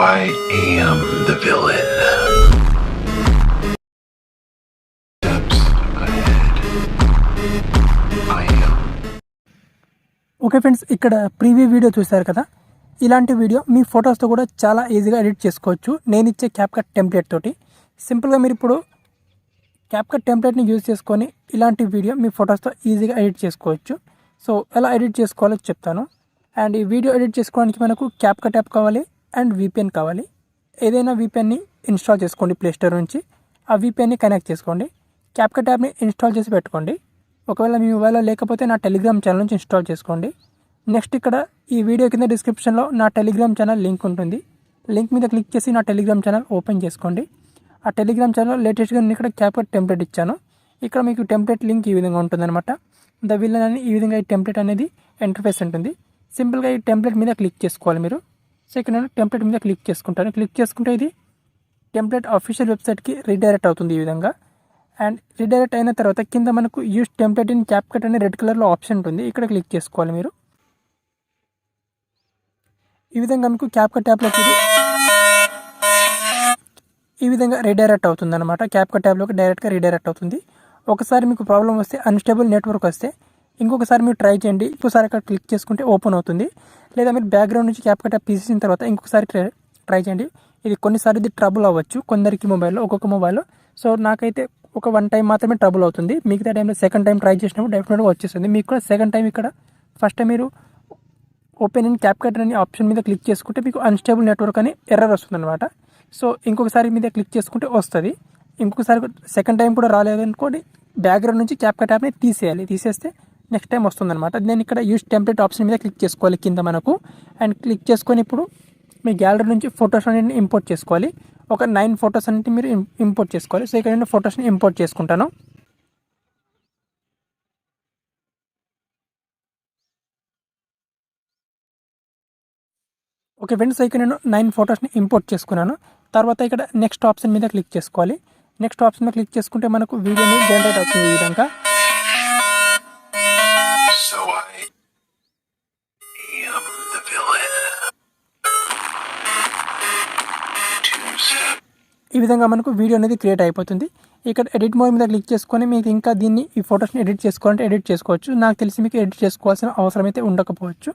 I am the villain. Steps ahead. I am. Okay friends, ఇక్కడ preview video చూశారు కదా. ఇలాంటి వీడియో మీ ఫొటోస్తో కూడా చాలా ఈజీగా ఎడిట్ చేసుకోవచ్చు నేను ఇచ్చే క్యాప్కట్ టెంప్లెట్ తోటి. సింపుల్గా మీరు ఇప్పుడు క్యాప్కట్ టెంప్లెట్ని యూజ్ చేసుకొని ఇలాంటి వీడియో మీ ఫొటోస్తో ఈజీగా ఎడిట్ చేసుకోవచ్చు. సో ఎలా ఎడిట్ చేసుకోవాలో చెప్తాను. అండ్ ఈ వీడియో ఎడిట్ చేసుకోవడానికి మనకు క్యాప్కట్ యాప్ కావాలి అండ్ VPN కావాలి. ఏదైనా VPNని ఇన్స్టాల్ చేసుకోండి ప్లే స్టోర్ నుంచి. ఆ VPNని కనెక్ట్ చేసుకోండి. క్యాప్కట్ యాప్ని ఇన్స్టాల్ చేసి పెట్టుకోండి. ఒకవేళ మీ మొబైల్లో లేకపోతే నా టెలిగ్రామ్ ఛానల్ నుంచి ఇన్స్టాల్ చేసుకోండి. నెక్స్ట్ ఇక్కడ ఈ వీడియో కింద డిస్క్రిప్షన్లో నా టెలిగ్రామ్ ఛానల్ లింక్ ఉంటుంది. లింక్ మీద క్లిక్ చేసి నా టెలిగ్రామ్ ఛానల్ ఓపెన్ చేసుకోండి. ఆ టెలిగ్రామ్ ఛానల్లో లేటెస్ట్గా నేను ఇక్కడ క్యాప్కట్ టెంప్లెట్ ఇచ్చాను. ఇక్కడ మీకు టెంప్లెట్ లింక్ ఈ విధంగా ఉంటుందన్నమాట. ద విల్లన్ అని ఈ విధంగా ఈ టెంప్లెట్ అనేది ఇంటర్ఫేస్ ఉంటుంది. సింపుల్గా ఈ టెంప్లెట్ మీద క్లిక్ చేసుకోవాలి మీరు. సో ఇక్కడ నేను టెంప్లెట్ మీద క్లిక్ చేసుకుంటాను. క్లిక్ చేసుకుంటే ఇది టెంప్లెట్ అఫీషియల్ వెబ్సైట్కి రీడైరెక్ట్ అవుతుంది ఈ విధంగా. అండ్ రీడైరెక్ట్ అయిన తర్వాత కింద మనకు యూస్ టెంప్లెట్ ఇన్ క్యాప్కట్ అనే రెడ్ కలర్లో ఆప్షన్ ఉంటుంది. ఇక్కడ క్లిక్ చేసుకోవాలి మీరు. ఈ విధంగా మీకు క్యాప్కట్ ట్యాబ్లోకి ఈ విధంగా రీడైరెక్ట్ అవుతుంది అనమాట. క్యాప్కట్ ట్యాబ్లోకి డైరెక్ట్గా రీడైరెక్ట్ అవుతుంది. ఒకసారి మీకు ప్రాబ్లం వస్తే, అన్స్టేబుల్ నెట్వర్క్ వస్తే ఇంకొకసారి మీరు ట్రై చేయండి. ఇంకోసారి అక్కడ క్లిక్ చేసుకుంటే ఓపెన్ అవుతుంది. లేదా మీరు బ్యాక్గ్రౌండ్ నుంచి క్యాప్కట్ ట్యాబ్ తీసేసిన తర్వాత ఇంకొకసారి ట్రై చేయండి. ఇది కొన్నిసార్లు ఇది ట్రబుల్ అవ్వచ్చు కొందరికి మొబైల్లో, ఒక్కొక్క మొబైల్లో. సో నాకైతే ఒక 1 టైం మాత్రమే ట్రబుల్ అవుతుంది. మిగతా టైంలో సెకండ్ టైం ట్రై చేసినప్పుడు డెఫినెట్గా వచ్చేస్తుంది. మీకు కూడా సెకండ్ టైం ఇక్కడ ఫస్ట్ టైం మీరు ఓపెన్ ఇన్ క్యాప్కట్ అనే ఆప్షన్ మీద క్లిక్ చేసుకుంటే మీకు అన్స్టేబుల్ నెట్వర్క్ అని ఎర్రర్ వస్తుంది అనమాట. సో ఇంకొకసారి మీద క్లిక్ చేసుకుంటే వస్తుంది. ఇంకొకసారి సెకండ్ టైం కూడా రాలేదనుకోండి, బ్యాక్గ్రౌండ్ నుంచి క్యాప్కట్ యాప్ని తీసేయాలి. తీసేస్తే నెక్స్ట్ టైం వస్తుంది అనమాట. నేను ఇక్కడ యూస్ టెంప్లెట్ ఆప్షన్ మీద క్లిక్ చేసుకోవాలి కింద మనకు. అండ్ క్లిక్ చేసుకొని ఇప్పుడు మీ గ్యాలరీ నుంచి ఫొటోస్ అన్నింటిని ఇంపోర్ట్ చేసుకోవాలి. ఒక 9 ఫొటోస్ అన్నింటిని మీరు ఇంపోర్ట్ చేసుకోవాలి. సో ఇక్కడ నేను ఫొటోస్ని ఇంపోర్ట్ చేసుకుంటాను. ఓకే ఫ్రెండ్స్, ఇక్కడ నేను 9 ఫొటోస్ని ఇంపోర్ట్ చేసుకున్నాను. తర్వాత ఇక్కడ నెక్స్ట్ ఆప్షన్ మీద క్లిక్ చేసుకోవాలి. నెక్స్ట్ ఆప్షన్ మీద క్లిక్ చేసుకుంటే మనకు వీడియోని జనరేట్ అవుతుంది ఈ విధంగా. So I am the villain. ఈ విధంగా మనకు వీడియో అనేది క్రియేట్ అయిపోతుంది. ఇక్కడ ఎడిట్ మోడ్ మీద క్లిక్ చేసుకొని మీకు ఇంకా దీన్ని ఈ ఫొటోస్ని ఎడిట్ చేసుకోవాలంటే ఎడిట్ చేసుకోవచ్చు. నాకు తెలిసి మీకు ఎడిట్ చేసుకోవాల్సిన అవసరం అయితే ఉండకపోవచ్చు.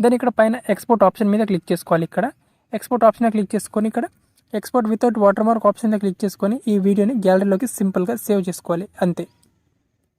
దాని ఇక్కడ పైన ఎక్స్పోర్ట్ ఆప్షన్ మీద క్లిక్ చేసుకోవాలి. ఇక్కడ ఎక్స్పోర్ట్ ఆప్షన్ క్లిక్ చేసుకొని ఇక్కడ export without water mark option మీద క్లిక్ చేసుకొని ఈ వీడియోని గ్యాలరీలోకి సింపుల్గా సేవ్ చేసుకోవాలి. అంతే.